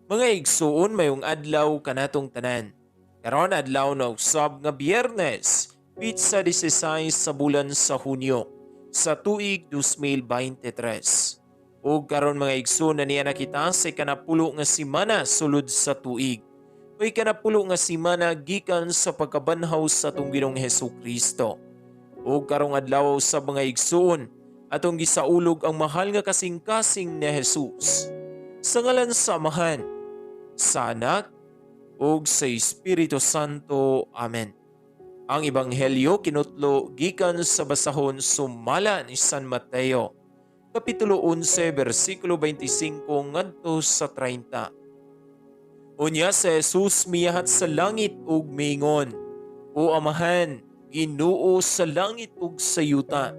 Mga igsuon mayong adlaw kanatong tanan. Karon adlaw na usab nga Biyernes, pitsa 16 sa bulan sa Hunyo sa tuig 2023. Ug karon mga igsoon na niya nakita sa kanapulo nga semana sulod sa tuig. O kanapulo nga semana gikan sa pagkabanhaw sa atong Ginoong Hesukristo. Ug karong adlaw sa mga igsoon atong gisaulog ang mahal nga kasing-kasing ni Jesus. Sa ngalan sa Amahan, sa Anak, ug sa Espiritu Santo. Amen. Ang Ebanghelyo kinutlo gikan sa basahon sumala ni San Mateo, Kapitulo 11, versikulo 25 ngadto sa 30. Unya si Jesus miyahat sa langit ug miingon, O Amahan, Ginoo sa langit ug sa yuta,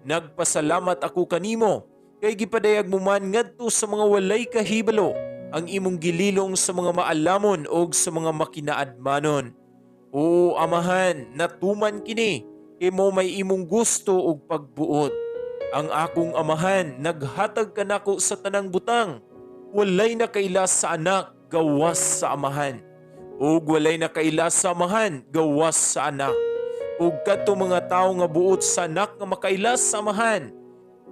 nagpasalamat ako kanimo kay gipadayag mo man ngadto sa mga walay kahibalo ang imong gililong sa mga maalamon o sa mga makinaadmanon. O Amahan, natuman kini kay mo may imong gusto og pagbuot. Ang akong Amahan naghatag kanako sa tanang butang. Walay nakailas sa anak gawas sa Amahan. Ug walay nakailas sa Amahan gawas sa anak. Ug kadto mga tawo nga buot sa anak nga makailas sa Amahan,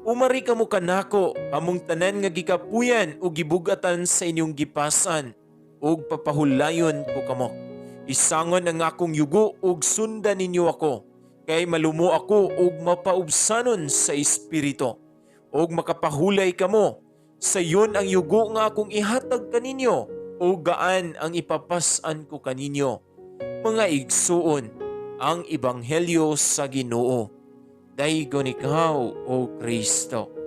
umari kamo kanako among tanan nga gikapuyan o gibugatan sa inyong gipasan ug papahulayon ko kamo. Isangon ang akong yugo ug sundan ninyo ako, kay malumo ako ug mapaubsanon sa espiritu ug makapahulay kamo. Sa iyon ang yugo nga akong ihatag kaninyo o gaan ang ipapasan ko kaninyo. Mga igsuon, ang Ebanghelyo sa Ginoo. Daygon ikaw, O Kristo.